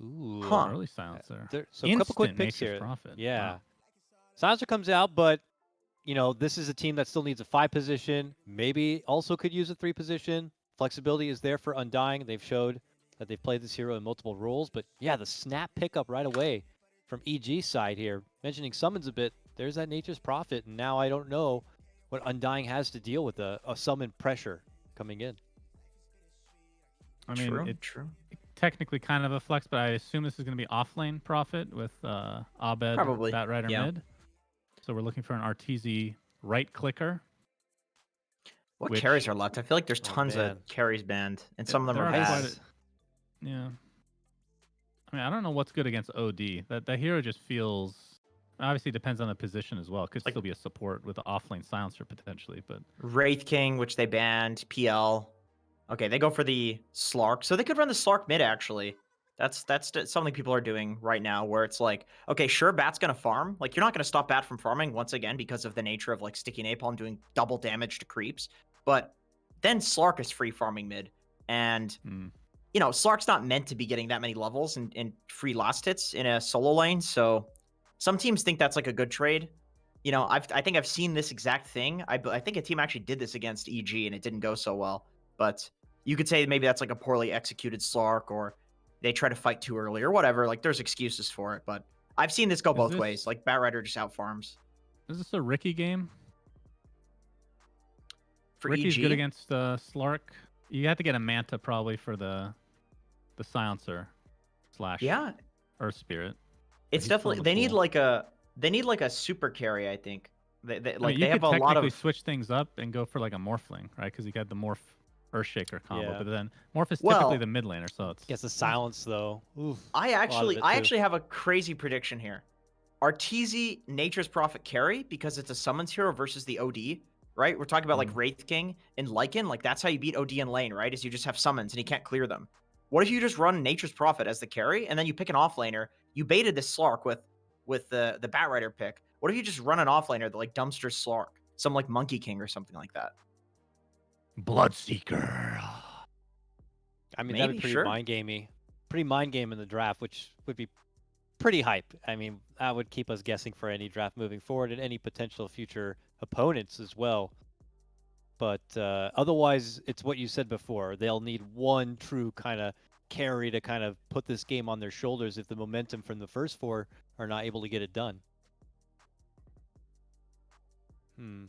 Ooh. Huh. Early silencer. So a couple quick Instant picks Nature's here. Prophet. Yeah. Wow. Silencer comes out, but this is a team that still needs a 5 position. Maybe also could use a 3 position. Flexibility is there for Undying. They've showed that they've played this hero in multiple roles. But yeah, the snap pickup right away from EG's side here. Mentioning summons a bit, there's that Nature's Prophet. And now I don't know what Undying has to deal with a summon pressure coming in. I mean, True. it True. technically kind of a flex, but I assume this is going to be offlane Prophet with Abed, Probably. Batrider Yeah. mid. So we're looking for an RTZ right clicker. What Which- carries are left? I feel like there's Oh, tons man. of carries banned, and some of them There are are bad. quite Yeah. I mean, I don't know what's good against OD. That hero just feels. Obviously, depends on the position as well. Could still be a support with the offlane silencer potentially, but Wraith King, which they banned. PL. Okay, they go for the Slark, so they could run the Slark mid actually. That's something people are doing right now, where it's like, okay, sure, Bat's gonna farm. Like, you're not gonna stop Bat from farming once again because of the nature of like sticky napalm doing double damage to creeps. But then Slark is free farming mid, and Slark's not meant to be getting that many levels and free last hits in a solo lane. So some teams think that's like a good trade. I think I've seen this exact thing. I think a team actually did this against EG and it didn't go so well. But you could say maybe that's like a poorly executed Slark, or they try to fight too early or whatever. Like, there's excuses for it. But I've seen this go both ways. Like, Batrider just out farms. Is this a Ricky game? For Ricky's EG? good against Slark. You have to get a Manta probably for the silencer / Yeah. Earth Spirit. It's definitely they need like a super carry, I think. They have a lot of switch things up and go for like a Morphling, right? Because you got the Morph Earthshaker combo, Yeah. but then Morph is typically the mid laner, so it's Gets the silence though. Oof. I actually have a crazy prediction here. Arteezy Nature's Prophet carry because it's a summons hero versus the OD, right? We're talking about like Wraith King and Lycan. Like, that's how you beat OD in lane, right? Is you just have summons and he can't clear them. What if you just run Nature's Prophet as the carry and then you pick an offlaner? You baited this Slark with the Batrider pick. What if you just run an offlaner that like dumpsters Slark? Some like Monkey King or something like that. Bloodseeker. I mean, Maybe, that'd be pretty sure. mind gamey. Pretty mind game in the draft, which would be pretty hype. I mean, that would keep us guessing for any draft moving forward and any potential future opponents as well. But otherwise, it's what you said before. They'll need one true kind of carry to kind of put this game on their shoulders if the momentum from the first 4 are not able to get it done.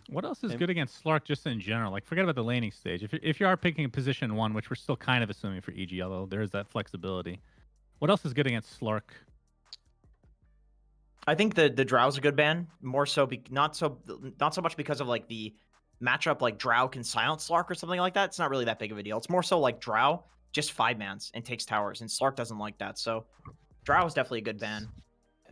What else is good against Slark just in general? Like, forget about the laning stage. If you are picking position 1, which we're still kind of assuming for EG, although there is that flexibility. What else is good against Slark? I think the Drow's a good ban. More so, not so much because of like the matchup, like Drow can silence Slark or something like that. It's not really that big of a deal. It's more so like Drow just 5-mans and takes towers, and Slark doesn't like that. So Drow is definitely a good ban.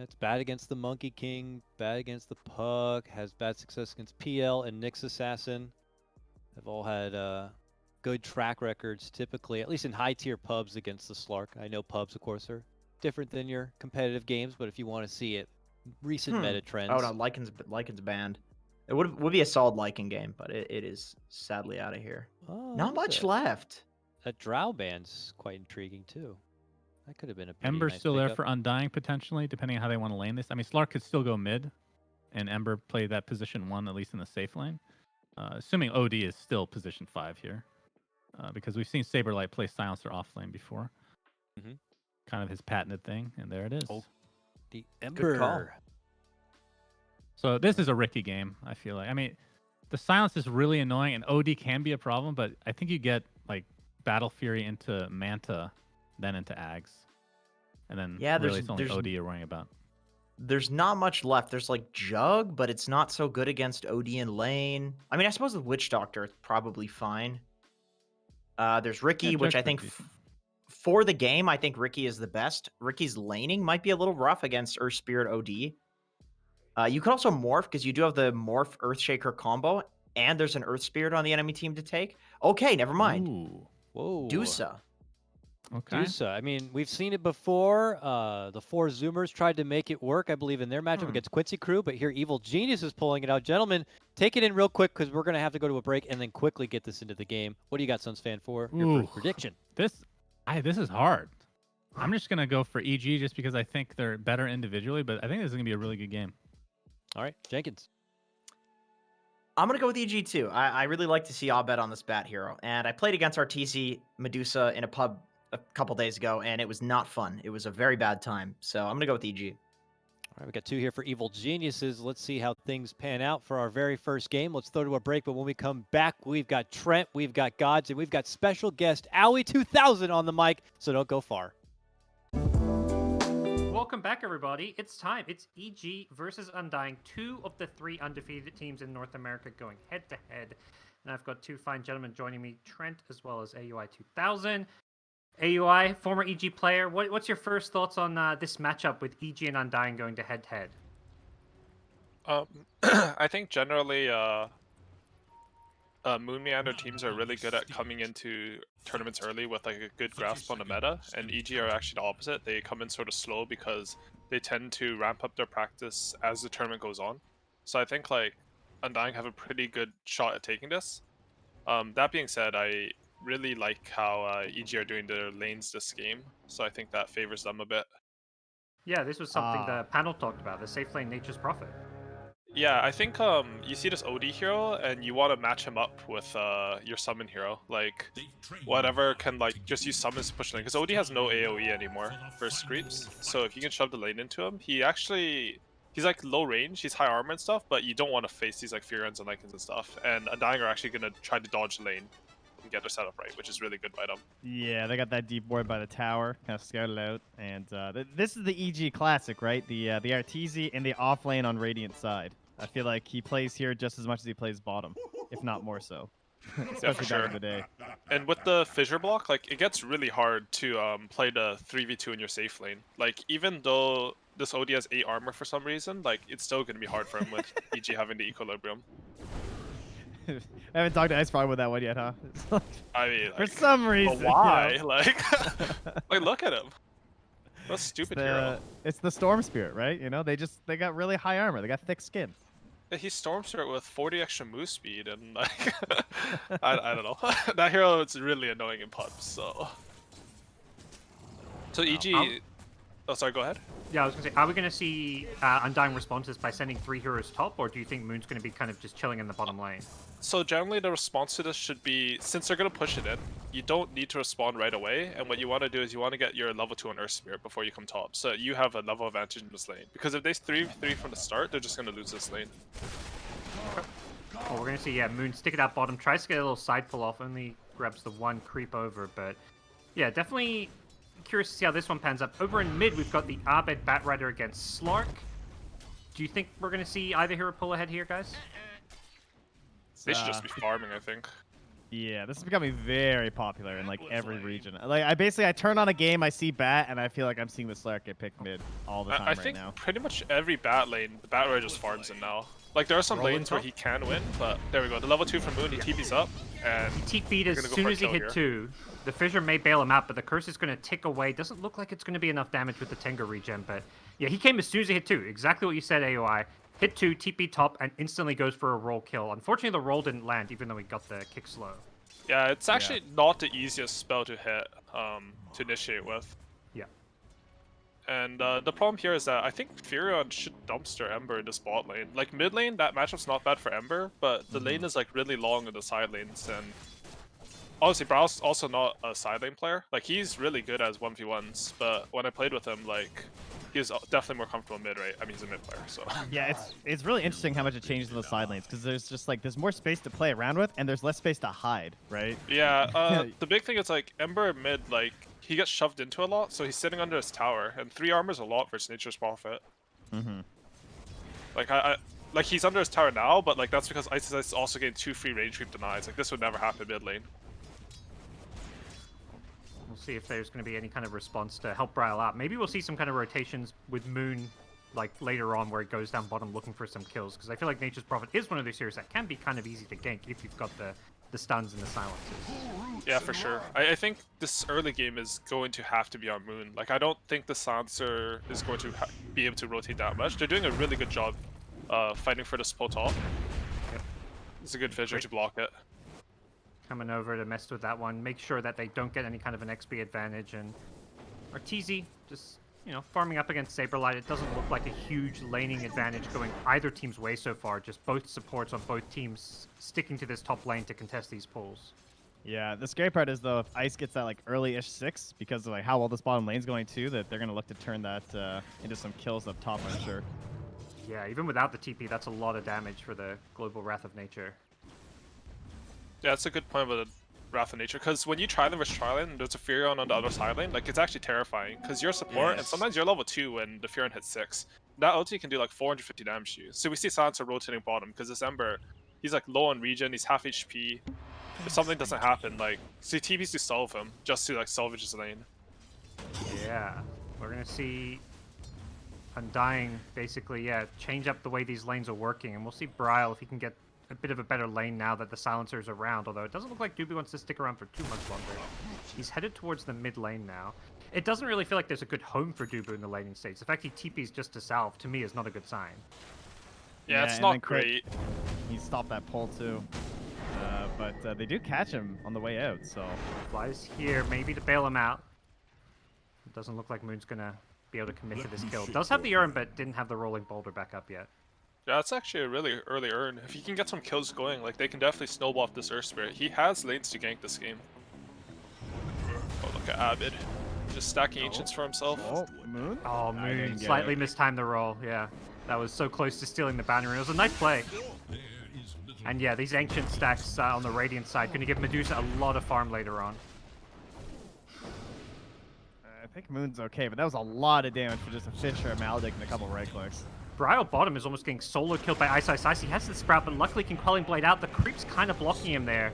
It's bad against the Monkey King, bad against the Pug, has bad success against PL and Nyx Assassin. They've all had good track records, typically, at least in high-tier pubs against the Slark. I know pubs, of course, are different than your competitive games, but if you want to see it, recent meta trends. Oh no, Lycan's banned. It would be a solid Lycan game, but it is sadly out of here. Not much left. That Drow band's quite intriguing too. That could have been a pretty Ember's nice still pickup. there for Undying potentially, depending on how they want to lane this. I mean, Slark could still go mid, and Ember play that position 1 at least in the safe lane. Assuming OD is still position 5 here, because we've seen Saberlight play Silencer off lane before. Kind of his patented thing, and there it is. Oh, the Ember. Good call. So this is a Ricky game, I feel like. I mean, the silence is really annoying, and OD can be a problem, but I think you get like Battle Fury into Manta, then into Ags. And then really it's only OD you're worrying about. There's not much left. There's like Jug, but it's not so good against OD in lane. I mean, I suppose the Witch Doctor is probably fine. There's Ricky, which I think for the game, I think Ricky is the best. Ricky's laning might be a little rough against Earth Spirit OD. You could also morph, because you do have the morph Earthshaker combo, and there's an Earth Spirit on the enemy team to take. Okay, never mind. Ooh. Whoa. Okay. Dusa. I mean, we've seen it before. The 4 Zoomers tried to make it work, I believe, in their matchup against Quincy Crew, but here Evil Genius is pulling it out. Gentlemen, take it in real quick, because we're going to have to go to a break and then quickly get this into the game. What do you got, Suns fan, for your first prediction? This is hard. I'm just gonna go for EG just because I think they're better individually, but I think this is gonna be a really good game. All right, Jenkins. I'm going to go with EG too. I really like to see Abed on this bat hero. And I played against RTC Medusa in a pub a couple days ago, and it was not fun. It was a very bad time. So I'm going to go with EG. All right, we got 2 here for Evil Geniuses. Let's see how things pan out for our very first game. Let's throw to a break, but when we come back, we've got Trent, we've got GoDz, and we've got special guest Owie 2000 on the mic, so don't go far. Welcome back, everybody. It's time. It's EG versus Undying, 2 of the 3 undefeated teams in North America going head-to-head. And I've got 2 fine gentlemen joining me, Trent as well as AUI 2000. AUI, former EG player, what's your first thoughts on this matchup with EG and Undying going to head-to-head? I think generally Moon Meander teams are really good at coming into tournaments early with like a good grasp on the meta, and EG are actually the opposite. They come in sort of slow because they tend to ramp up their practice as the tournament goes on. So I think like Undying have a pretty good shot at taking this. That being said, I really like how EG are doing their lanes this game, so I think that favors them a bit. Yeah, this was something the panel talked about, the safe lane Nature's Prophet. Yeah, I think you see this OD hero and you want to match him up with your summon hero, like whatever can like just use summons to push lane, because OD has no AoE anymore versus creeps. So if you can shove the lane into him, he's like low range, he's high armor and stuff, but you don't want to face these like Furons and Lycans and stuff. And Undying are actually gonna try to dodge the lane and get their setup right, which is really good by them. Yeah, they got that deep ward by the tower, kind of scouted out, and this is the EG classic, right? The Arteezy in the off lane on Radiant side. I feel like he plays here just as much as he plays bottom, if not more so. Especially sure. back in the day. And with the fissure block, like it gets really hard to play the 3v2 in your safe lane. Like even though this OD has 8 armor for some reason, like it's still gonna be hard for him with EG having the equilibrium. I haven't talked to Ice Frog with that one yet, huh? I mean, for like, some reason. but why? You know? Like look at him. What a stupid hero. It's the Storm Spirit, right? You know, they got really high armor. They got thick skin. He's Storm Spirit with 40 extra move speed, and like, I don't know. That hero is really annoying in pubs, so. So EG, oh sorry, go ahead. Yeah, I was going to say, are we going to see Undying respond to this by sending 3 heroes top, or do you think Moon's going to be kind of just chilling in the bottom lane? So generally the response to this should be, since they're going to push it in, you don't need to respond right away, and what you want to do is you want to get your level 2 on Earth Spirit before you come top, so you have a level advantage in this lane. Because if they 3v3 from the start, they're just going to lose this lane. Okay. Well, we're going to see, yeah, Moon stick it out bottom, tries to get a little side pull off, only grabs the 1 creep over, but yeah, definitely curious to see how this one pans up. Over in mid, we've got the Abed Batrider against Slark. Do you think we're going to see either hero pull ahead here, guys? They should just be farming, I think. Yeah, this is becoming very popular in like every region. Like I turn on a game, I see Bat, and I feel like I'm seeing the Slark get picked mid all the time I right think now. pretty much every bat lane, the Batrider just farms in now. Like there are some lanes where he can win, but there we go. The level 2 from Moon, he TP's up, and he TP'd as soon as he hit 2. The Fissure may bail him out, but the curse is going to tick away. Doesn't look like it's going to be enough damage with the Tengu regen, but yeah, he came as soon as he hit 2. Exactly what you said, AOI. Hit 2, TP top, and instantly goes for a roll kill. Unfortunately, the roll didn't land, even though he got the kick slow. Yeah, it's actually not the easiest spell to hit, to initiate with. Yeah. And the problem here is that I think Furion should dumpster Ember in this bot lane. Like mid lane, that matchup's not bad for Ember, but the lane is like really long in the side lanes, and obviously Brow's also not a side lane player. Like he's really good as 1v1s, but when I played with him, like he was definitely more comfortable mid, right? I mean, he's a mid player, so. Yeah, it's really interesting how much it changes in the side lanes, because there's just like, there's more space to play around with, and there's less space to hide, right? Yeah, the big thing is like Ember mid, like he gets shoved into a lot, so he's sitting under his tower, and 3 armor is a lot versus Nature's Prophet. Like like he's under his tower now, but like that's because Isis is also getting 2 free range creep denies. Like this would never happen mid lane. We'll see if there's going to be any kind of response to help Brile out. Maybe we'll see some kind of rotations with Moon, like later on, where it goes down bottom looking for some kills. Because I feel like Nature's Prophet is one of those heroes that can be kind of easy to gank if you've got the stuns and the silences. Yeah, for sure. I think this early game is going to have to be on Moon. Like I don't think the silencer is going to be able to rotate that much. They're doing a really good job fighting for the spot top. Yep. It's a good fissure to block it. Coming over to mess with that one, make sure that they don't get any kind of an XP advantage, and Arteezy just, farming up against Saberlight. It doesn't look like a huge laning advantage going either team's way so far. Just both supports on both teams sticking to this top lane to contest these pools. Yeah, the scary part is, though, if Ice gets that, like, early-ish 6, because of, like, how well this bottom lane's going, too, that they're going to look to turn that into some kills up top, I'm sure. Yeah, even without the TP, that's a lot of damage for the global Wrath of Nature. Yeah, that's a good point with the Wrath of Nature, because when you try them versus Trilane, there's a Furion on the other side lane, like, it's actually terrifying, because you're a support, and sometimes you're level 2 when the Furion hits 6. That ulti can do, like, 450 damage to you. So we see Silencer rotating bottom, because this Ember, he's, like, low on regen, he's half HP. If something doesn't happen, like, so he TPs to solve him, just to, like, salvage his lane. Yeah, we're going to see Undying basically, change up the way these lanes are working, and we'll see Bryle if he can get a bit of a better lane now that the Silencer's around, although it doesn't look like Doobie wants to stick around for too much longer. He's headed towards the mid lane now. It doesn't really feel like there's a good home for Doobie in the laning stage. The fact he TPs just to salve, to me, is not a good sign. Yeah, it's not great. He stopped that pull, too. But they do catch him on the way out, so... Flies here, maybe to bail him out. It doesn't look like Moon's gonna be able to commit to this kill. Does have the urn, but didn't have the rolling boulder back up yet. Yeah, that's actually a really early urn. If he can get some kills going, like, they can definitely snowball off this Earth Spirit. He has lanes to gank this game. Oh, look at Abid. Just stacking Ancients for himself. Oh, Moon? Oh, Moon slightly mistimed the roll, yeah. That was so close to stealing the banner. It was a nice play. And yeah, these Ancient stacks on the Radiant side going to give Medusa a lot of farm later on. I think Moon's okay, but that was a lot of damage for just a Fisher, a Maledict, and a couple right clicks. Bryle bottom is almost getting solo killed by Ice Ice Ice. He has the Sprout, but luckily can Quelling Blade out. The creep's kind of blocking him there.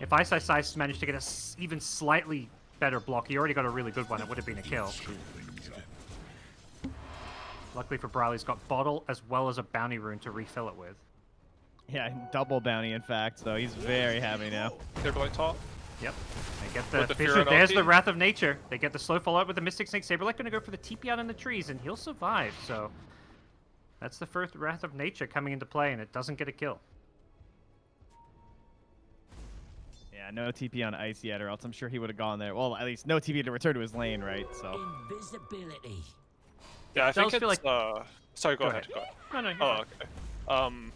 If Ice Ice Ice managed to get a even slightly better block, he already got a really good one. It would have been a kill. Luckily for Bryle, he's got Bottle as well as a Bounty Rune to refill it with. Yeah, double bounty, in fact, so he's very happy now. They're going top. Yep. They get With the the Fisher. Furion There's ulti. the Wrath of Nature. They get the slow fallout with the Mystic Snake. Saberlight going to go for the TP out in the trees, and he'll survive. So that's the first Wrath of Nature coming into play, and it doesn't get a kill. Yeah, no TP on Ice yet, or else I'm sure he would have gone there. Well, at least no TP to return to his lane, right? So. Invisibility. Yeah, I think does it's, feel sorry, go Go ahead. ahead. No, you're Oh, fine. okay.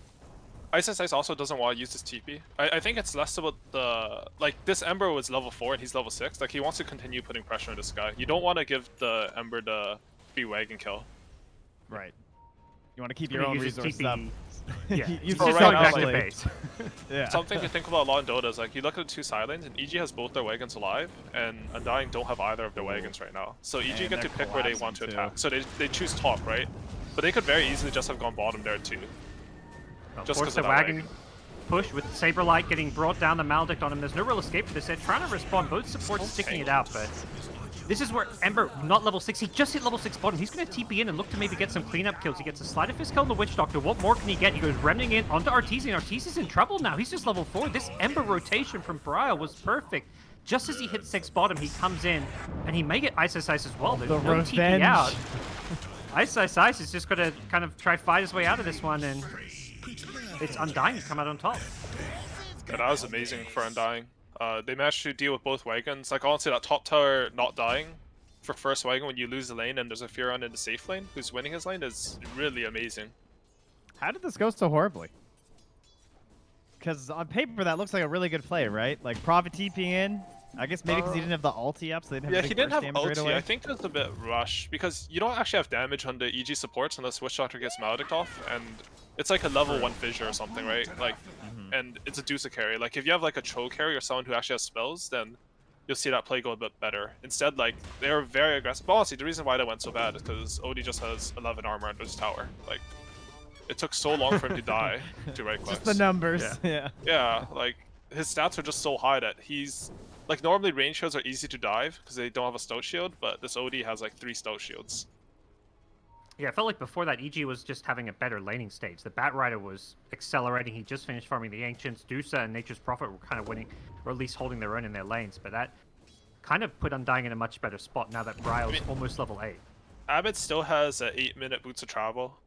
Ice Ice Ice also doesn't want to use his TP. I think it's less about the... Like, this Ember was level 4 and he's level 6. Like, he wants to continue putting pressure on this guy. You don't want to give the Ember the free wagon kill. Right. You want to keep He's your gonna own use his resources TP. up. Yeah, You he's said just right going now, back to like- base. Yeah. Something to think about a lot in Dota is, like, you look at the two side lanes, and EG has both their wagons alive, and Undying don't have either of their wagons right now. So EG And get they're to pick where they want to collapsing, too. attack. So they choose top, right? But they could very easily just have gone bottom there, too. Just Force 'cause the of that wagon wagon. push with Saberlight getting brought down, the Maledict on him. There's no real escape for this. They're trying to respond. Both supports sticking it out, but this is where Ember, not level 6, he just hit level 6 bottom. He's going to TP in and look to maybe get some cleanup kills. He gets a Sleight of Fist kill on the Witch Doctor. What more can he get? He goes Remning in onto Arteezy, and Arteezy's in trouble now. He's just level 4. This Ember rotation from Bryle was perfect. Just as he hits 6 bottom, he comes in, and he may get Ice Ice Ice as well. There's The no revenge. TP out. Ice Ice Ice is just going to kind of try fight his way out of this one, and it's Undying to come out on top. Yeah, that was amazing for Undying. They managed to deal with both wagons. Like, honestly, that top tower not dying for first wagon when you lose the lane and there's a Furion in the safe lane who's winning his lane is really amazing. How did this go so horribly? Because on paper, that looks like a really good play, right? Like, Prophet TP in. I guess maybe because he didn't have the ulti up, so they didn't have Yeah, big he didn't burst have damage right ulti. away. I think it was a bit rushed because you don't actually have damage on the EG supports unless Witch Doctor gets Maledict off, and it's like a level 1 fissure or something, right? Like, and it's a Deuce carry. Like, if you have like a troll carry or someone who actually has spells, then you'll see that play go a bit better. Instead, like, they were very aggressive. But honestly, the reason why they went so bad is because Odie just has 11 armor under his tower. Like, it took so long for him to die to right clicks. Just the numbers. Yeah. Yeah, like, his stats are just so high that he's... Like, normally range shields are easy to dive because they don't have a stout shield, but this OD has like 3 stout shields. Yeah, I felt like before that, EG was just having a better laning stage. The Bat Rider was accelerating. He just finished farming the Ancients. Dusa and Nature's Prophet were kind of winning, or at least holding their own in their lanes. But that kind of put Undying in a much better spot now that Bryle's almost level 8. Abbott still has an 8-minute boots of travel.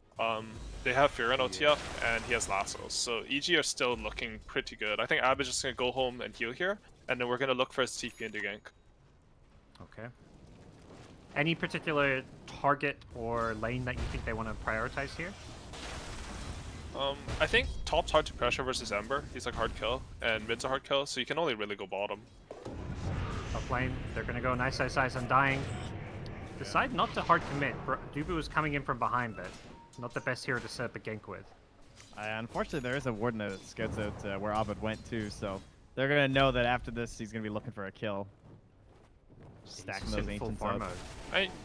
They have Furion OT up, and he has lassos. So EG are still looking pretty good. I think Abbott's just going to go home and heal here, and then we're going to look for his TP into gank. Okay. Any particular target or lane that you think they want to prioritize here? I think top's hard to pressure versus Ember. He's like hard kill, and mid's a hard kill, so you can only really go bottom. Top lane, they're going to go nice ice Undying. Decide not to hard commit. Dubu is coming in from behind, but not the best hero to set up a gank with. Unfortunately, there is a Warden that scouts out where Abed went too, so they're gonna know that after this he's gonna be looking for a kill. Stacking those ancients up.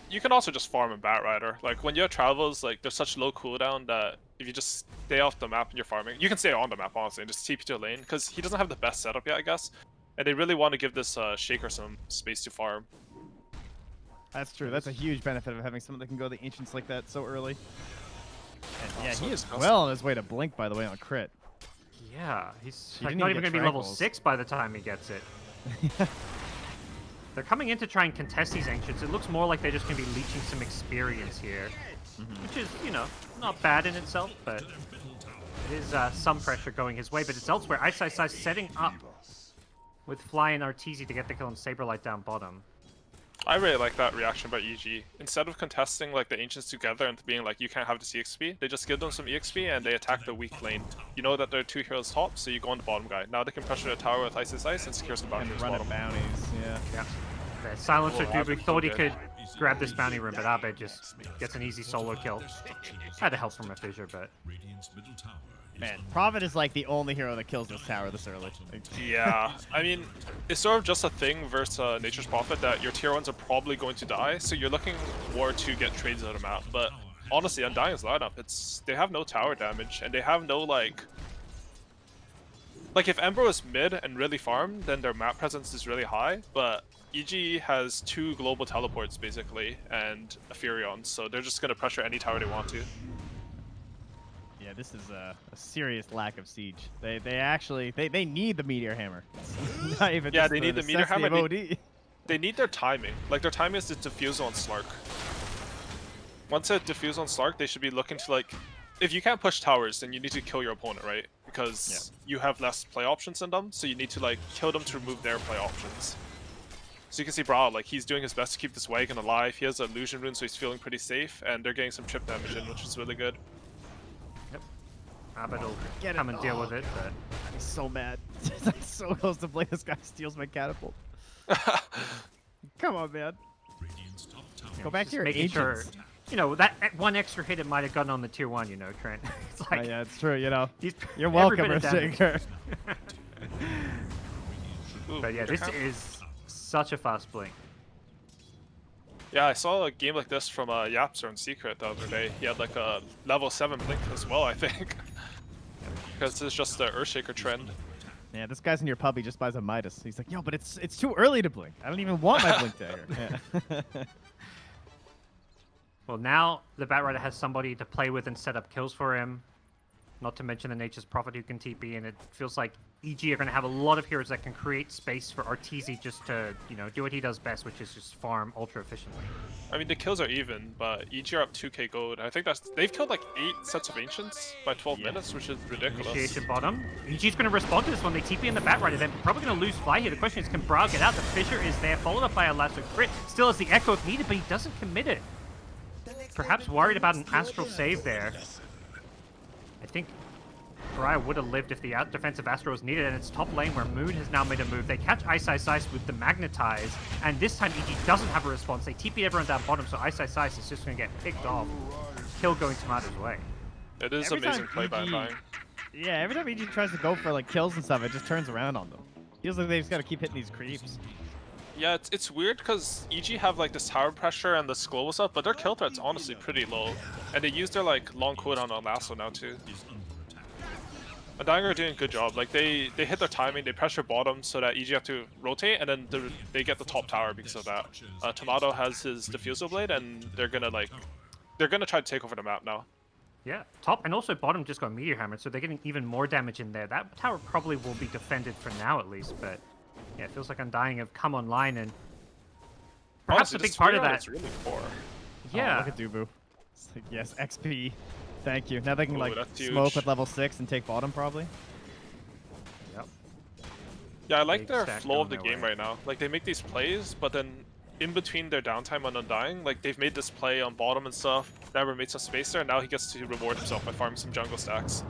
You can also just farm a Bat Rider. Like when you have travels, like there's such low cooldown that if you just stay off the map and you're farming, you can stay on the map honestly and just TP to a lane because he doesn't have the best setup yet, I guess. And they really want to give this Shaker some space to farm. That's true. That's a huge benefit of having someone that can go the ancients like that so early. And yeah, he is well on his way to blink, by the way, on crit. Yeah, he's He like, didn't not even even get going to be level Tranquils. 6 by the time he gets it. They're coming in to try and contest these Ancients. It looks more like they're just going to be leeching some experience here. Which is, you know, not bad in itself, but it is some pressure going his way. But it's elsewhere. Ice setting up with Fly and Arteezy to get the kill on Saberlight down bottom. I really like that reaction by EG. Instead of contesting like the Ancients together and being like, you can't have this EXP, they just give them some EXP and they attack the weak lane. You know that there are 2 heroes top, so you go on the bottom guy. Now they can pressure the tower with Ice and secures the And boundaries run bottom. at bounties, yeah. Yeah. The Silencer Well, Dubu Abed thought he did. could grab this bounty room, but Abed just gets an easy solo kill. Had to help from a fissure, but... Man, Prophet is like the only hero that kills this tower this early. Like, Yeah, I mean, it's sort of just a thing versus Nature's Prophet that your tier 1s are probably going to die, so you're looking more to get trades out of the map. But honestly, Undying's lineup, they have no tower damage, and they have no like if Ember was mid and really farmed, then their map presence is really high, but EG has 2 global teleports basically, and a Furion, so they're just gonna pressure any tower they want to. yeah, this is a serious lack of siege. They actually they need the Meteor Hammer. It's not even Yeah, just they need the Meteor necessity Hammer. of OD. They need their timing. Like, their timing is to defuse on Slark. Once it diffuse on Slark, they should be looking to, like... If you can't push towers, then you need to kill your opponent, right? Because you have less play options than them, so you need to, like, kill them to remove their play options. So you can see Brawl, like, he's doing his best to keep this wagon alive. He has an illusion rune, so he's feeling pretty safe, and they're getting some chip damage in, which is really good. Abed will Get it. come and deal with it, but... I'm so mad. I'm so close to play. This guy steals my catapult. Come on, man. Go back just to your making sure, ancients. you know, that one extra hit it might have gotten on the tier 1, you know, Trent. It's like, Yeah, it's true. You know, he's you're every welcome, bit of damage. Shaker. Ooh, But yeah, they're this kind of- is such a fast blink. Yeah, I saw a game like this from Yapster in Secret the other day. He had like a level 7 blink as well, I think. Because it's just the Earthshaker trend. Yeah, this guy's in your pub. He just buys a Midas. He's like, yo, but it's too early to blink. I don't even want my blink dagger. Yeah. Well, now the Batrider has somebody to play with and set up kills for him. Not to mention the Nature's Prophet who can TP, and it feels like EG are going to have a lot of heroes that can create space for Arteezy just to, you know, do what he does best, which is just farm ultra efficiently. I mean, the kills are even, but EG are up 2k gold. I think they've killed like 8 sets of Ancients by 12 minutes, which is ridiculous. Initiation bottom. EG's going to respond to this one. They TP in the Batrider. They're probably going to lose Fly here. The question is, can Bra get out? The Fissure is there, followed up by a Lasso crit. Still has the Echo if needed, but he doesn't commit it. Perhaps worried about an Astral save there. I think Briar would have lived if the defensive Astral was needed, and it's top lane where Moon has now made a move. They catch Ice with the Magnetize, and this time EG doesn't have a response. They TP everyone down bottom, so Ice is just going to get picked off. Kill going Tomato's way. It is Every amazing time play by EG Undying. Yeah, every time EG tries to go for like kills and stuff, it just turns around on them. Feels like they just gotta keep hitting these creeps. Yeah, it's weird because EG have like this tower pressure and this global stuff, but their kill threat's honestly pretty low. And they use their like long cooldown on Lasso now too. Undying are doing a good job. Like they hit their timing, they pressure bottom so that EG have to rotate, and then they get the top tower because of that. Tomato has his Diffusal Blade, and they're gonna try to take over the map now. Yeah, top and also bottom just got Meteor Hammered, so they're getting even more damage in there. That tower probably will be defended for now at least, but yeah, it feels like Undying have come online, and perhaps Honestly, a big part of that. It's really poor. Yeah, Oh, look at Dubu. It's like, yes, XP. Thank you. Now they can Ooh, like that's smoke huge. with level 6 and take bottom probably. Yep. Yeah, I like Big their stack flow of the going their game way. right now. Like they make these plays, but then in between their downtime on Undying, like they've made this play on bottom and stuff. Never made some space there, and now he gets to reward himself by farming some jungle stacks.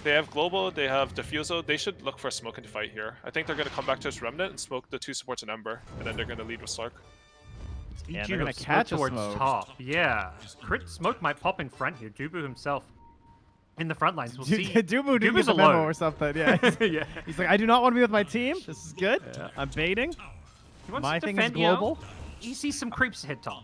They have Global, they have Diffuso. They should look for a smoke into fight here. I think they're going to come back to this Remnant and smoke the 2 supports in Ember, and then they're going to lead with Slark. Yeah, EG they're gonna with smoke catch a towards smoke. top. Yeah. Crit smoke might pop in front here. Dubu himself in the front lines. We'll see. Dubu didn't Dubu's get the memo alone. or something. Yeah. Yeah. He's like, I do not want to be with my team. This is good. Yeah. I'm baiting. He wants My to thing defend, is you know. global. He sees some creeps hit top.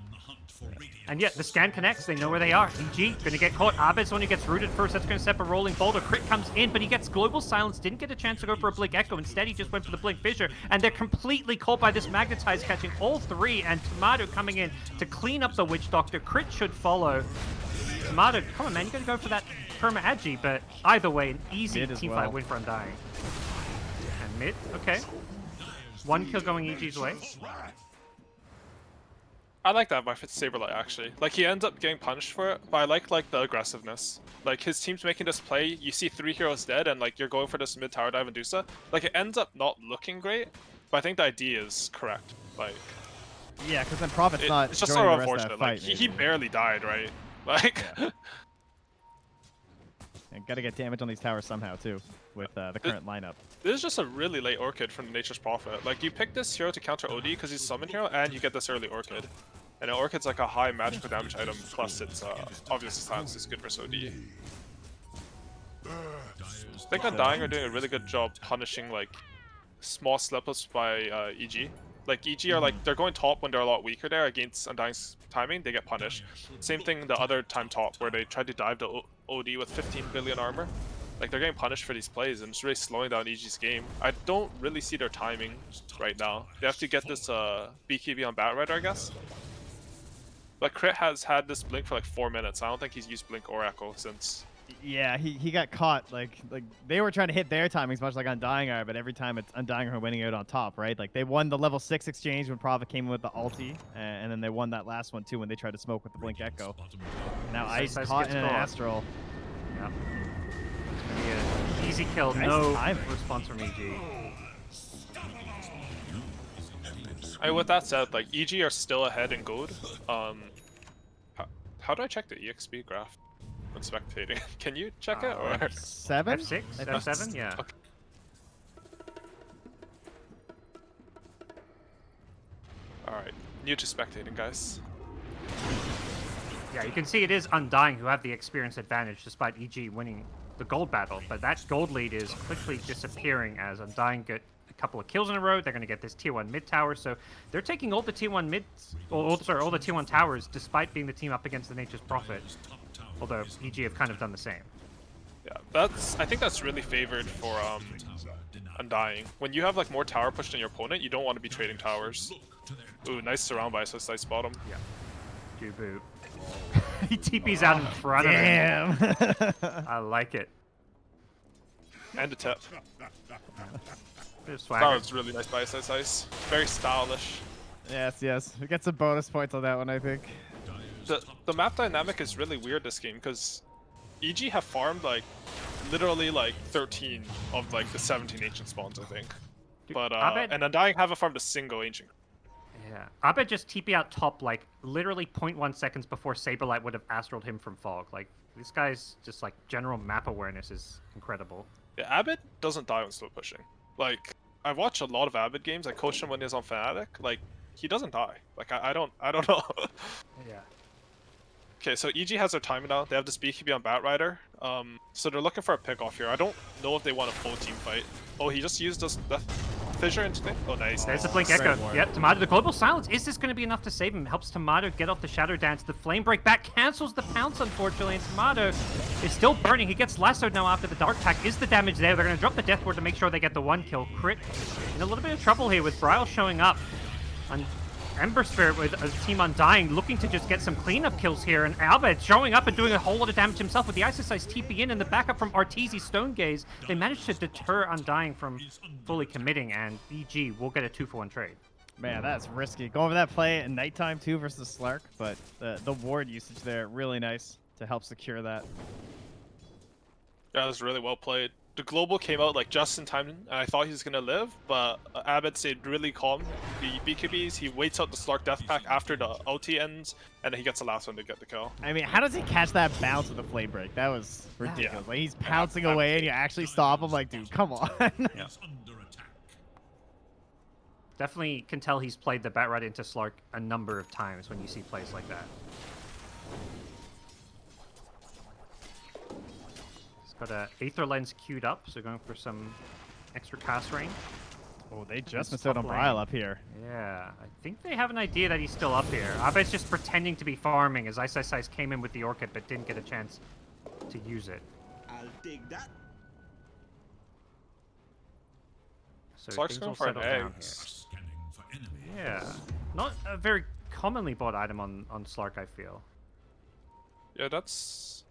And yet the scan connects, they know where they are. EG gonna get caught. Abed's one who gets rooted first. That's gonna set a rolling boulder. Crit comes in, but he gets global silence. Didn't get a chance to go for a blink echo. Instead, he just went for the blink fissure. And they're completely caught by this magnetize, catching all 3. And Tomato coming in to clean up the witch doctor. Crit should follow. Tomato, come on, man, you gotta go for that perma agi. But either way, an easy Mid as teamfight well. win for Undying. And mid, okay. 1 kill going EG's way. I like that by Saberlight actually. Like he ends up getting punished for it, but I like the aggressiveness. Like his team's making this play, you see 3 heroes dead and like you're going for this mid tower dive and Dusa. Like it ends up not looking great, but I think the idea is correct. Like Yeah, because then Prophet's not it's just joining so the rest of that unfortunate. Like fight. he barely died, right? Like And gotta get damage on these towers somehow too, with the current lineup. this is just a really late Orchid from Nature's Prophet. Like you pick this hero to counter OD because he's summon hero and you get this early Orchid. And an Orchid's like a high magical damage item, plus it's obviously silence is good versus OD. I think Undying are doing a really good job punishing like small slip-ups by EG. Like EG are like, they're going top when they're a lot weaker there against Undying's timing, they get punished. Same thing the other time top where they tried to dive the OD with 15 billion armor. Like they're getting punished for these plays and it's really slowing down EG's game. I don't really see their timing right now. They have to get this BKB on Batrider, I guess. But Crit has had this blink for like 4 minutes. I don't think he's used blink or echo since. Yeah, he got caught. Like they were trying to hit their timings much like Undying are, but every time it's Undying are winning out on top, right? Like they won the level 6 exchange when Prophet came in with the ulti, and then they won that last one too when they tried to smoke with the blink echo. Now Ice Ice caught gets in an caught. astral. Yep. Yeah, easy kill, Nice no timing. response from EG. With that said, like EG are still ahead in gold. How do I check the EXP graph when spectating? Can you check it or? 7? F6? I think. F7? Yeah. Okay. Alright, new to spectating, guys. Yeah, you can see it is Undying who have the experience advantage despite EG winning the gold battle, but that gold lead is quickly disappearing as Undying get a couple of kills in a row. They're going to get this tier 1 mid tower, so they're taking all the tier 1 mids, all the tier 1 towers despite being the team up against the Nature's Prophet, although EG have kind of done the same. Yeah, I think that's really favored for Undying. When you have like more tower push than your opponent, you don't want to be trading towers. Ooh, nice surround by so nice bottom. Yeah. Dubu. He TP's out in front of him. Damn. I like it. And a tip. Bit of That swagger. was really nice by ice. Very stylish. Yes. We get some bonus points on that one, I think. The map dynamic is really weird this game because EG have farmed like literally like 13 of like the 17 ancient spawns, I think. But Abed- and Undying haven't farmed a single ancient. Yeah. Abed just TP out top like literally 0.1 seconds before Saberlight would have astraled him from Fog. Like this guy's just like general map awareness is incredible. Yeah, Abed doesn't die when slow pushing. Like I've watched a lot of Abed games. I coached him when he was on Fnatic. Like he doesn't die. Like I don't know. Yeah. Okay, so EG has their timing now. They have this BKB on Batrider. So they're looking for a pick off here. I don't know if they want a full team fight. Oh, he just used the fissure into thing. Oh, nice. There's the nice. blink great echo. ward. Yep, Tomato, the global silence. Is this going to be enough to save him? Helps Tomato get off the shadow dance. The flame break back cancels the pounce, unfortunately, and Tomato is still burning. He gets lassoed now after the dark pack. Is the damage there? They're going to drop the death ward to make sure they get the 1 kill. Crit in a little bit of trouble here with Bryle showing up. And Ember Spirit with a team Undying looking to just get some cleanup kills here, and Albert showing up and doing a whole lot of damage himself with the Ice Size TP in and the backup from Arteezy Stone Gaze. They managed to deter Undying from fully committing, and EG will get a 2-for-1 trade. Man, that's risky. Going for that play at nighttime too versus Slark, but the ward usage there really nice to help secure that. Yeah, that was really well played. the global came out like just in time, and I thought he was gonna live, but Abbott stayed really calm. The BKBs, he waits out the Slark death pack after the ulti ends, and then he gets the last one to get the kill. I mean, how does he catch that bounce with the flame break? That was ridiculous. Yeah. Like he's pouncing away, and you actually stop him. Like, dude, come on. Yeah. Definitely can tell he's played the bat right into Slark a number of times when you see plays like that. Got a Aether Lens queued up, so going for some extra cast range. Oh, they just It's missed out on top Bryle lane. up here. Yeah, I think they have an idea that he's still up here. Abed's just pretending to be farming as Ice Ice Ice came in with the Orchid but didn't get a chance to use it. I'll dig that. So Slark's things going all for an settled down eggs. here. Yeah, not a very commonly bought item on Slark, I feel. Yeah, that's...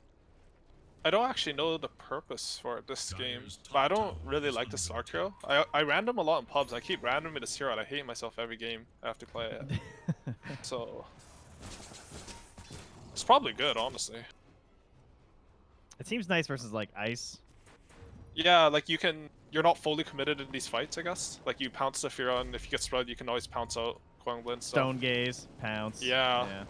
I don't actually know the purpose for this game, but I don't really like the Slark hero. I random a lot in pubs. I keep randoming this hero and I hate myself every game I have to play it. So... It's probably good, honestly. It seems nice versus like Ice. Yeah, like you're not fully committed in these fights, I guess. Like you pounce the hero and if you get spread, you can always pounce out Guanglin and stuff. Stone Gaze, Pounce. Yeah.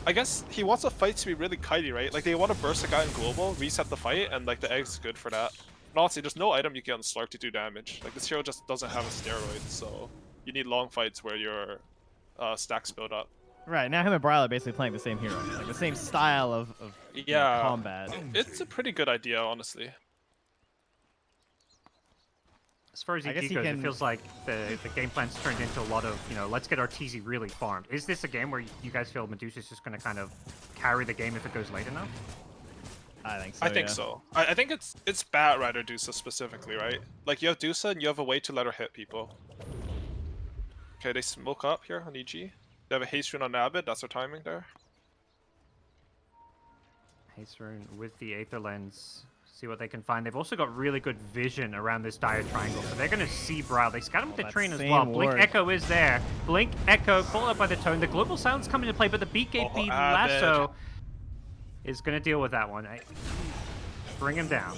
I guess he wants a fight to be really kitey, right? Like they want to burst a guy in global, reset the fight, and like the egg's good for that. And honestly, there's no item you get on Slark to do damage. Like this hero just doesn't have a steroid, so you need long fights where your stacks build up. Right, now him and Bryle are basically playing the same hero. Like the same style of you know, combat. It's a pretty good idea, honestly. As far as I EG guess goes, you it can- feels like the game plan's turned into a lot of, you know, let's get our TZ really farmed. Is this a game where you guys feel Medusa's just going to kind of carry the game if it goes late enough? I think so. I think yeah. so. I think it's Bat Rider Dusa specifically, right? Like you have Dusa and you have a way to let her hit people. Okay, they smoke up here on EG. They have a haste rune on Abbott, that's their timing there. Haste Rune with the Aether Lens. See what they can find. They've also got really good vision around this dire triangle, so they're going to see Bryle. They scout him with the that train as same well. Blink ward. Echo is there. Blink Echo, followed up by the Tone. The Global Sound's coming into play, but the BKB Oh, Lasso is going to deal with that one. Bring him down.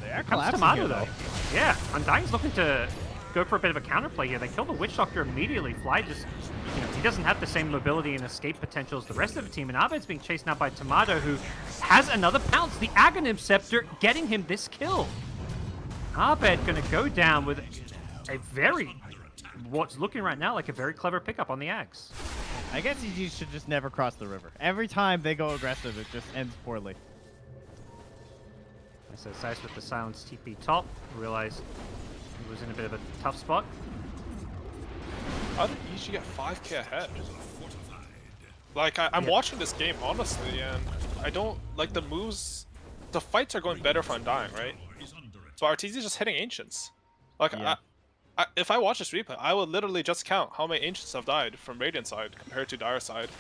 They are Comes collapsing Tomato, here, though. Yeah, Undying's looking to go for a bit of a counterplay here. They kill the Witch Doctor immediately. Fly just, you know, he doesn't have the same mobility and escape potential as the rest of the team. And Abed's being chased now by Tomato, who has another pounce. The Aghanim Scepter getting him this kill. Abed gonna go down with a very, what's looking right now like a very clever pickup on the Axe. I guess EG should just never cross the river. Every time they go aggressive, it just ends poorly. So Sice with the silence TP top. Realized he was in a bit of a tough spot. How did EG get 5k ahead? Like, I'm watching this game, honestly, and I don't... Like, the moves... The fights are going better for Undying, right? So RTZ is just hitting Ancients. Like, Yeah. if I watch this replay, I will literally just count how many Ancients have died from Radiant side compared to Dire side.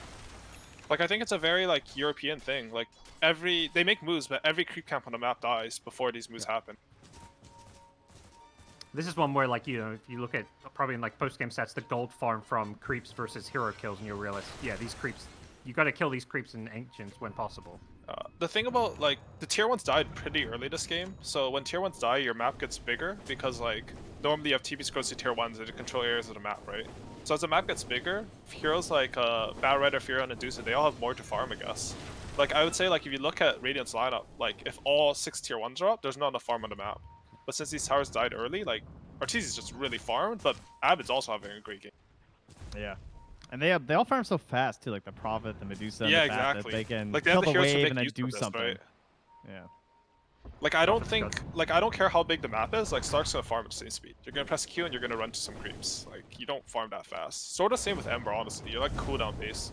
Like, I think it's a very, like, European thing. Like, they make moves, but every creep camp on the map dies before these moves happen. This is one where, like, you know, if you look at probably in like post-game stats, the gold farm from creeps versus hero kills, and you'll realize, yeah, these creeps, you got to kill these creeps and ancients when possible. The thing about, like, the tier 1s died pretty early this game, so when tier 1s die, your map gets bigger, because, like, normally you have TP scores to tier 1s that control areas of the map, right? So as the map gets bigger, heroes like Battle Rider, Fury, and Medusa, they all have more to farm, I guess. Like, I would say, like, if you look at Radiant's lineup, like, if all 6 tier 1s are up, there's not enough farm on the map. But since these towers died early, like, Ortiz is just really farmed, but Abed's also having a great game. Yeah. And they all farm so fast too, like the Prophet, the Medusa, and Yeah, the Bat, that exactly. they can Like, they kill have the the heroes to wave make and then use do of this, something. right? Yeah. Like, I don't Prophet's think, good. like, I don't care how big the map is, like, Slark's gonna farm at the same speed. You're gonna press Q and you're gonna run to some creeps. Like, you don't farm that fast. Sort of same with Ember, honestly. You're, like, cooldown based.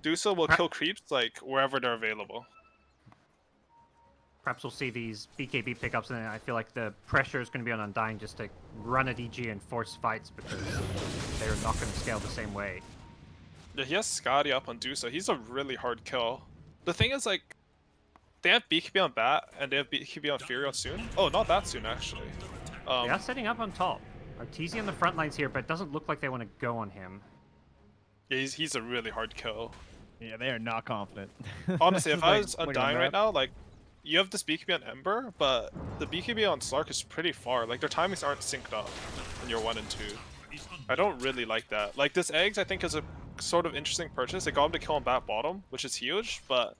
Dusa will kill creeps, like, wherever they're available. Perhaps we'll see these BKB pickups, and I feel like the pressure is going to be on Undying just to run at EG and force fights because they're not going to scale the same way. Yeah, he has Scotty up on Dusa. He's a really hard kill. The thing is, like, they have BKB on Bat, and they have BKB on Fury soon. Oh, not that soon, actually. They are setting up on top. Arteezy on the front lines here, but it doesn't look like they want to go on him. Yeah, he's a really hard kill. Yeah, they are not confident. Honestly, if Just I like was looking on Undying the right map. now, like, you have this BKB on Ember, but the BKB on Slark is pretty far. Like, their timings aren't synced up when you're 1 and 2. I don't really like that. Like, this Eggs, I think, is a sort of interesting purchase. It got him to kill on bat bottom, which is huge, but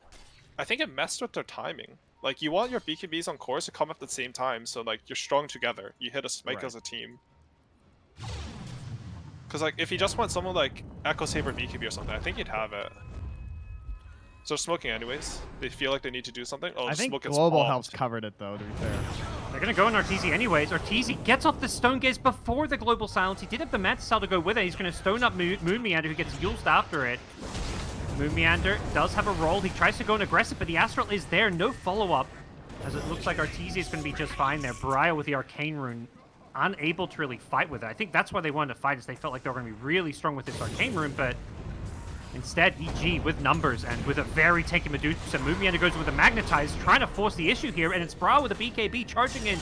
I think it messed with their timing. Like, you want your BKBs on course to come at the same time, so, like, you're strong together. You hit a spike as a team. Because, like, if you just want someone like Echo Saber BKB or something, I think you'd have it. So they're smoking anyways. They feel like they need to do something. Oh, I think smoke gets Global bombed. helps covered it, though, to be fair. They're going to go on Arteezy anyways. Arteezy gets off the Stone Gaze before the Global Silence. He did have the Mantis to go with it. He's going to stone up Moon Meander, who gets used after it. Moon Meander does have a roll. He tries to go in aggressive, but the Astral is there. No follow-up, as it looks like Arteezy is going to be just fine there. Brio with the Arcane Rune, unable to really fight with it. I think that's why they wanted to fight, is they felt like they were going to be really strong with this Arcane Rune, but instead, EG with numbers and with a very taken Medusa. Moon Meander goes with a Magnetize, trying to force the issue here, and it's Bra with a BKB charging in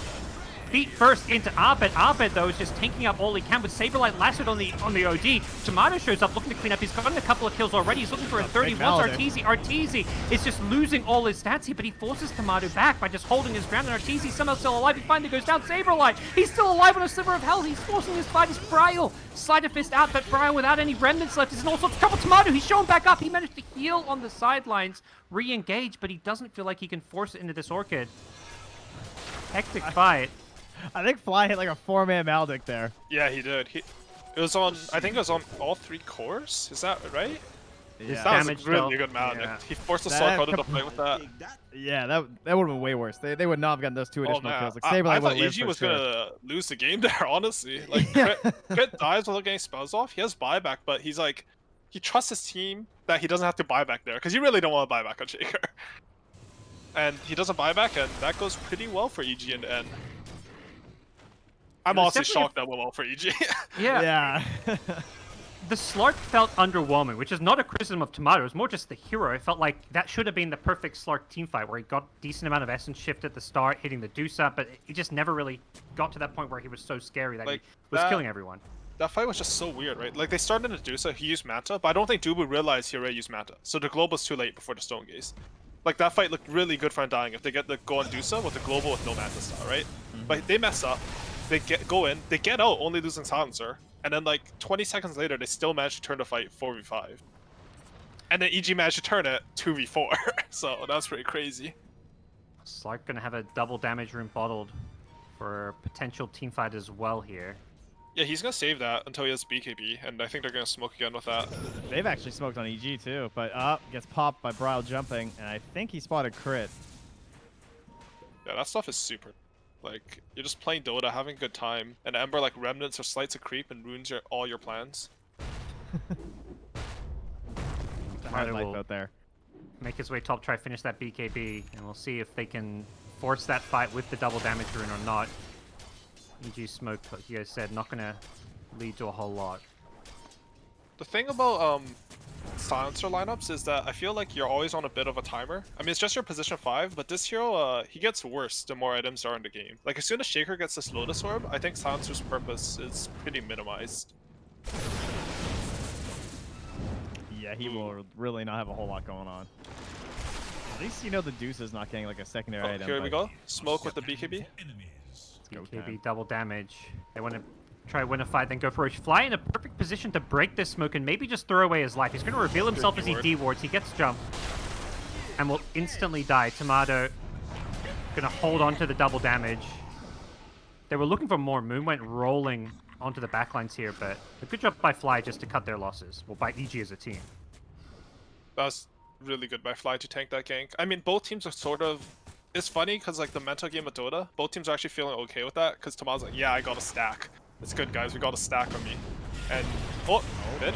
feet first into Arbet. Arbet, though, is just tanking up all he can with Saberlight lassoed on the OD. Tomato shows up looking to clean up. He's gotten a couple of kills already. He's looking for a 30. Wants Arteezy. Arteezy is just losing all his stats here, but he forces Tomato back by just holding his ground, and Arteezy somehow still alive. He finally goes down. Saberlight, he's still alive on a sliver of hell. He's forcing his fight. It's Brile. Slider Fist out, but Brile without any remnants left is in all sorts of trouble. Tomato, he's shown back up. He managed to heal on the sidelines, re-engage, but he doesn't feel like he can force it into this Orchid. Hectic fight. I think Fly hit like a 4-man Maldic there. Yeah, he did. It was on, I think it was on all 3 cores? Is that right? Yeah. That was Damage a really dealt. good Maldic. Yeah. He forced the That Slark out of the fight with that. Yeah, that would have been way worse. They would not have gotten those 2 Oh additional man, kills. Like, I Saberlight thought would have EG was gonna lose the game there, honestly. Like, Crit dies without getting spells off. He has buyback, but he's like, he trusts his team that he doesn't have to buy back there, because you really don't want to buy back on Shaker. And he doesn't buy back, and that goes pretty well for EG in the end. I'm honestly shocked that went well for EG. Yeah. Yeah. The Slark felt underwhelming, which is not a criticism of Tomato. It's more just the hero. It felt like that should have been the perfect Slark teamfight, where he got decent amount of essence shift at the start, hitting the deuce up, but he just never really got to that point where he was so scary that Like, he was killing everyone. That fight was just so weird, right? Like, they started in Medusa, he used Manta, but I don't think Dubu realized he already used Manta. So the Global was too late before the Stone Gaze. Like, that fight looked really good for Undying if they get the go on Dusa with the Global with no Manta style, right? But they mess up, they go in, they get out only losing Silencer, and then like 20 seconds later, they still managed to turn the fight 4v5. And then EG managed to turn it 2v4, so that's pretty crazy. Slark gonna have a double damage rune bottled for potential teamfight as well here. Yeah, he's gonna save that until he has BKB, and I think they're gonna smoke again with that. They've actually smoked on EG too, but gets popped by Brile jumping, and I think he spotted Crit. Yeah, that stuff is super. Like, you're just playing Dota, having a good time, and Ember, like, remnants or slights a creep and ruins all your plans. Hard Tomato life will out there. make his way top, try finish that BKB, and we'll see if they can force that fight with the double damage rune or not. EG smoke, like you guys said, not gonna lead to a whole lot. The thing about Silencer lineups is that I feel like you're always on a bit of a timer. I mean, it's just your position 5, but this hero, he gets worse the more items are in the game. Like, as soon as Shaker gets this Lotus Orb, I think Silencer's purpose is pretty minimized. Yeah, he will really not have a whole lot going on. At least you know the Deuce is not getting like a secondary Oh, item. here we but- go. Smoke with the BKB. Go BKB time. double damage. They want to try win a fight, then go for a fly in a perfect position to break this smoke and maybe just throw away his life. He's going to reveal himself as he D-wards. He gets jumped and will instantly die. Tomato going to hold on to the double damage. They were looking for more. Moon went rolling onto the backlines here, but a good job by Fly just to cut their losses. Well, by EG as a team. That was really good by Fly to tank that gank. I mean, both teams are sort of... It's funny because, like, the mental game of Dota, both teams are actually feeling okay with that because Toma's like, yeah, I got a stack. It's good, guys. We got a stack on me. And... Oh, mid.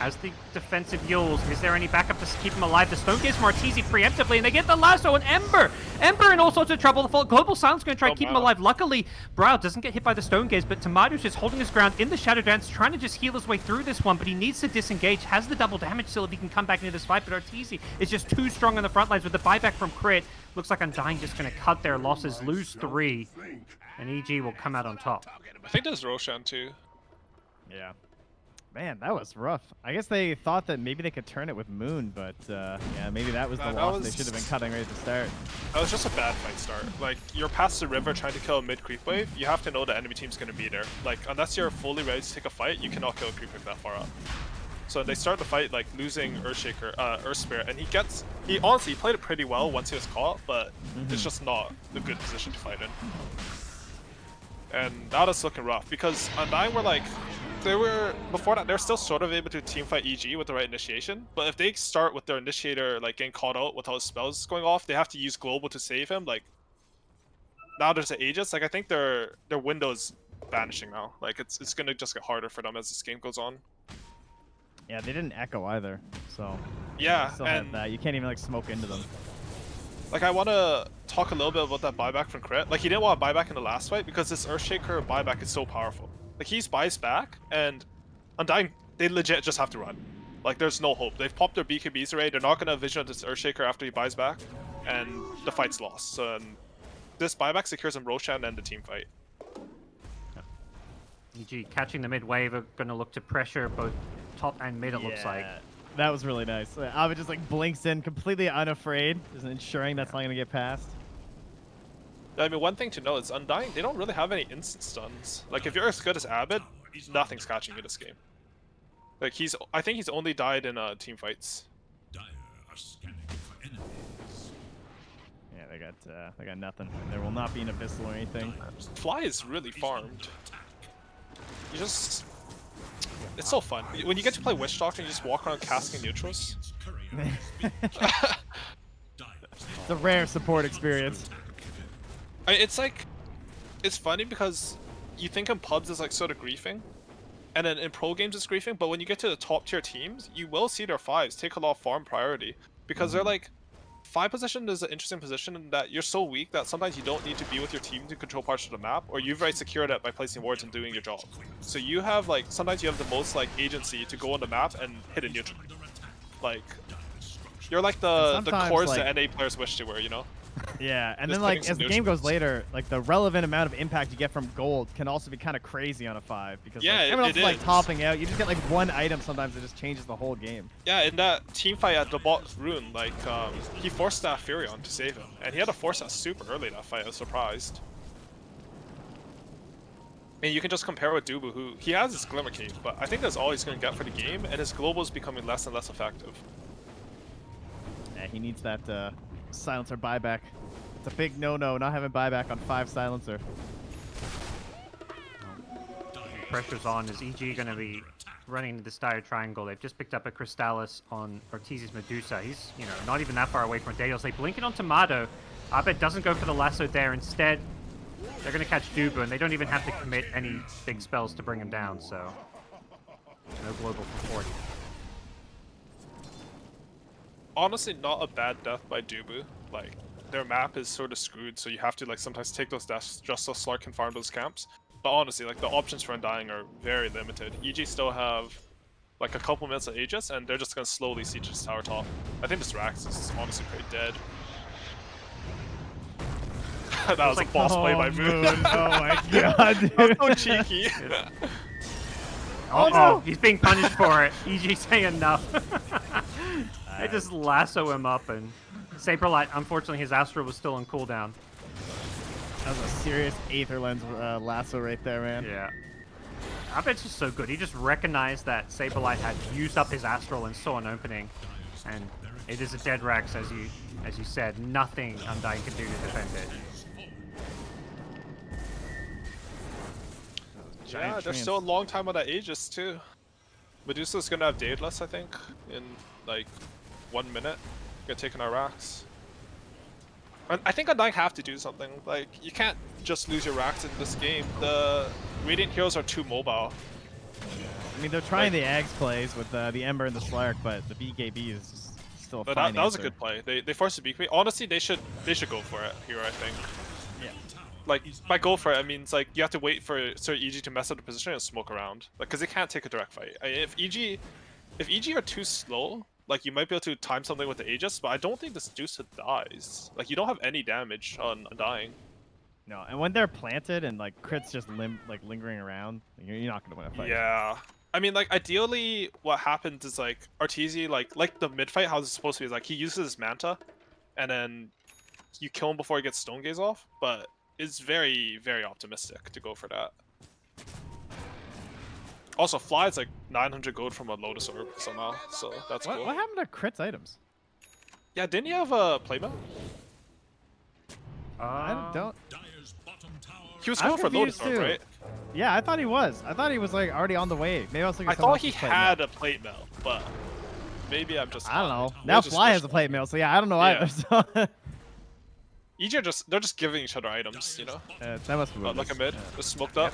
As the defensive Yules, is there any backup to keep him alive? The Stone Gaze from Arteezy preemptively, and they get the lasso, and Ember in all sorts of trouble. The Global Silence going to try to keep him alive. Luckily, Brow doesn't get hit by the Stone Gaze, but Tomato's just holding his ground in the Shadow Dance, trying to just heal his way through this one, but he needs to disengage, has the double damage still if he can come back into this fight, but Arteezy is just too strong on the front lines with the buyback from Crit. Looks like Undying just going to cut their losses, lose 3, and EG will come out on top. I think there's Roshan, too. Yeah. Man, that was rough. I guess they thought that maybe they could turn it with Moon, but yeah, maybe that was the Man, that loss they was- should have been cutting right at the start. That was just a bad fight start. Like, you're past the river trying to kill a mid creep wave, you have to know the enemy team's going to be there. Like, unless you're fully ready to take a fight, you cannot kill a creep wave that far up. So they start the fight, like, losing Earth Spirit, and he honestly played it pretty well once he was caught, but it's just not a good position to fight in. And now that's looking rough, because Undying were like, before that, they're still sort of able to teamfight EG with the right initiation, but if they start with their initiator like getting caught out with all his spells going off, they have to use global to save him. Like, now there's an Aegis, like I think their window's vanishing now. Like it's gonna just get harder for them as this game goes on. Yeah, they didn't echo either, so Yeah, still and have that. You can't even like smoke into them. like I want to talk a little bit about that buyback from Crit. Like he didn't want to buyback in the last fight because this Earthshaker buyback is so powerful. Like he's buys back, and Undying, they legit just have to run. Like there's no hope. They've popped their BKBs already. They're not gonna vision this Earthshaker after he buys back, and the fight's lost. So this buyback secures him Roshan and the team fight. EG catching the mid wave are going to look to pressure both top and mid, it looks like. That was really nice. Avid just like blinks in, completely unafraid, just ensuring that's not gonna get past. I mean, one thing to know is Undying, they don't really have any instant stuns. Like if you're as good as Abed, nothing's catching you this game. Like I think he's only died in team fights. Yeah, they got nothing. There will not be an abyssal or anything. Fly is really farmed. You just... It's so fun. When you get to play Witch Doctor, you just walk around casting neutrals. It's a rare support experience. It's like... It's funny because you think in pubs it's like sort of griefing, and then in pro games it's griefing, but when you get to the top tier teams, you will see their 5s take a lot of farm priority. Because they're like... 5 position is an interesting position in that you're so weak that sometimes you don't need to be with your team to control parts of the map, or you've already secured it by placing wards and doing your job. So you have like, sometimes you have the most like agency to go on the map and hit a neutral. Like, you're like the cores like, that NA players wish they were, you know? Yeah, and Just then like hitting as some the game goes neutrals. later, like the relevant amount of impact you get from gold can also be kind of crazy on a 5 because Yeah, like, everyone else it is like is. topping out. You just get like one item sometimes that just changes the whole game. Yeah, in that team fight at the bot rune, like, he forced that Furion to save him. And he had to force that super early that fight, I was surprised. I mean, you can just compare with Dubu, who, he has his Glimmer Cape, but I think that's all he's going to get for the game, and his global is becoming less and less effective. Yeah, he needs that silencer buyback. It's a big no-no not having buyback on 5 silencer. Pressure's on. Is EG going to be running into this dire triangle? They've just picked up a Crystallis on Ortiz's Medusa. He's, you know, not even that far away from Daniels. They blink it on Tomato. Abed doesn't go for the lasso there. Instead, they're going to catch Dubu, and they don't even have to commit any big spells to bring him down, so no global for 40. Honestly, not a bad death by Dubu. Like, their map is sort of screwed, so you have to like sometimes take those deaths just so Slark can farm those camps. But honestly, like the options for Undying are very limited. EG still have like a couple minutes of Aegis, and they're just gonna slowly siege this tower top. I think this Rax is honestly pretty dead. That was like, a boss play by Moon. Oh my god, dude. That's so cheeky. Oh, no. He's being punished for it. EG saying enough. They just lasso him up, and Saberlight, unfortunately, his Astral was still on cooldown. That was a serious Aether Lens lasso right there, man. Yeah. Abed's just so good. He just recognized that Saberlight had used up his Astral and saw an opening. And it is a dead Rex, as you said. Nothing Undying can do to defend it. Yeah, there's still a long time on that Aegis too. Medusa's gonna have Daedalus, I think, in like 1 minute. Gonna take an Rax. I think Undying have to do something. Like, you can't just lose your Rax in this game. The Radiant heroes are too mobile. I mean, they're trying the Ags plays with the Ember and the Slark, but the BKB is just still a But fine that was a answer. good play. They forced the BKB. Honestly, they should go for it here, I think. Yeah. Like, by go for it, I mean, it's like you have to wait for Sir EG to mess up the position and smoke around. Like, because they can't take a direct fight. I mean, if EG are too slow, like, you might be able to time something with the Aegis, but I don't think this Medusa dies. Like, you don't have any damage on Undying. No, and when they're planted and like crits just lingering around, you're not gonna win a fight. Yeah. I mean, like, ideally, what happens is, like, Arteezy, like the mid-fight, how it's supposed to be, is, like, he uses his Manta, and then you kill him before he gets Stone Gaze off, but it's very, very optimistic to go for that. Also, Fly is, like, 900 gold from a Lotus Orb somehow, so that's cool. What happened to Crit's items? Yeah, didn't you have a playmat? I don't. He was I'm going for Lotus confused Orb, too. right? Yeah, I thought he was. I thought he was like already on the way. Maybe I was looking. I at someone thought he else's plate had mail. a plate mail, but maybe I'm just. I don't know. Maybe Now it's just Fly has a wishful. plate mail, so yeah, I don't know Yeah. either. So EG they're just giving each other items, you know? that must be what Like it a is. mid, just smoked up.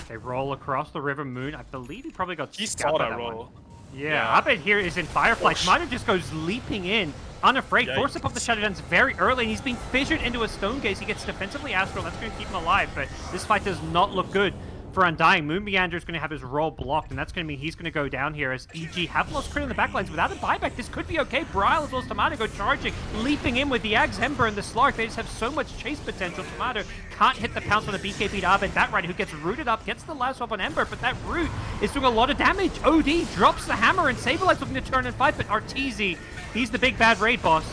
They roll across the River Moon. I believe he probably got He scalped saw by that one. roll. Yeah, Abed here is in Firefly. Tomato just goes leaping in, unafraid, forced to pop the Shadow Dance very early, and he's being fissured into a Stone Gaze. He gets defensively Astral, that's going to keep him alive, but this fight does not look good for Undying. Moon Meander is going to have his roll blocked, and that's going to mean he's going to go down here as EG have lost crit in the backlines. Without a buyback, this could be okay. Brile as well as Tomato go charging, leaping in with the Ags, Ember, and the Slark. They just have so much chase potential. Tomato can't hit the pounce on the BKB to Abed. That Rider who gets rooted up, gets the last swap on Ember, but that root is doing a lot of damage. OD drops the hammer, and Saberlight's looking to turn and fight, but Arteezy, he's the big bad raid boss.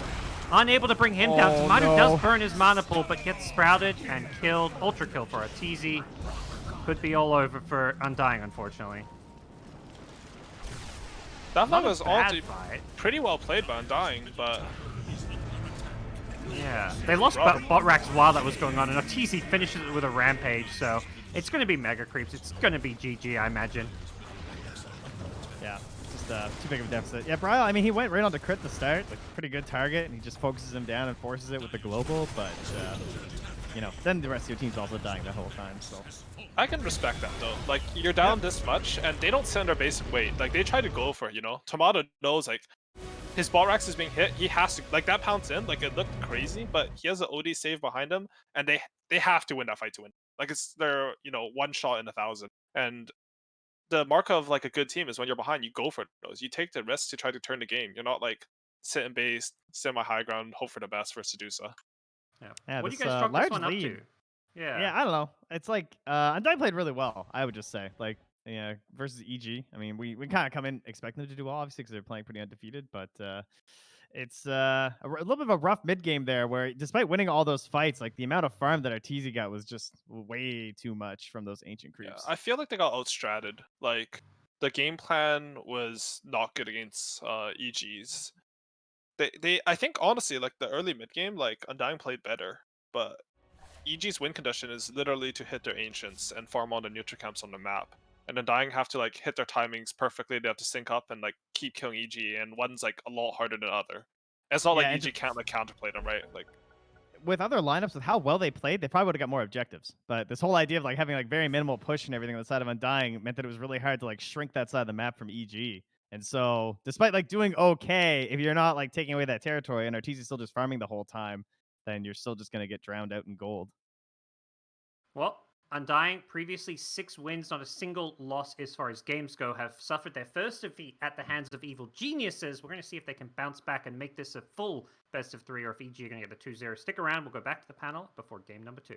Unable to bring him down. Tomato does burn his mana pool, but gets sprouted and killed. Ultra kill for Arteezy. Could be all over for Undying, unfortunately. That Not fight a was bad all fight. pretty well played by Undying, but Yeah, they lost bot racks while that was going on, and Arteezy finishes it with a rampage, so it's going to be mega creeps. It's going to be GG, I imagine. Yeah, just too big of a deficit. Yeah, Brile, I mean, he went right on to crit the start, like pretty good target, and he just focuses him down and forces it with the global, but, you know, then the rest of your team's also dying the whole time, so. I can respect that though. Like, you're down this much, and they don't send their basic weight. Like, they try to go for it, you know? Tomato knows, like, his ball racks is being hit, he has to, like, that pounce in, like, it looked crazy, but he has an OD save behind him, and they have to win that fight to win. Like, it's their, you know, one shot in 1,000. And the mark of, like, a good team is when you're behind, you go for those. You take the risk to try to turn the game. You're not, like, sit in base, sit on my high ground, hope for the best for Sedusa. Yeah, What do this, you guys chalk this large one up lead. to? Yeah, I don't know. It's like Undying played really well, I would just say. Like, yeah, versus EG. I mean, we kind of come in expecting them to do well, obviously, because they're playing pretty undefeated. But it's a little bit of a rough mid game there, where despite winning all those fights, like the amount of farm that Arteezy got was just way too much from those ancient Yeah, creeps. I feel like they got outstratted. Like, the game plan was not good against EG's. I think honestly, like the early mid game, like Undying played better, but EG's win condition is literally to hit their ancients and farm all the neutral camps on the map. And Undying have to like hit their timings perfectly. They have to sync up and like keep killing EG, and one's like a lot harder than the other. It's not Yeah, like and EG can't like counterplay them, right? Like, with other lineups, with how well they played, they probably would have got more objectives. But this whole idea of like having like very minimal push and everything on the side of Undying meant that it was really hard to like shrink that side of the map from EG. And so, despite like doing okay, if you're not like taking away that territory and Arteezy's still just farming the whole time, then you're still just gonna get drowned out in gold. Well, Undying, previously 6 wins, not a single loss as far as games go, have suffered their first defeat at the hands of Evil Geniuses. We're going to see if they can bounce back and make this a full best of 3, or if EG are going to get the 2-0. Stick around, we'll go back to the panel before game number 2.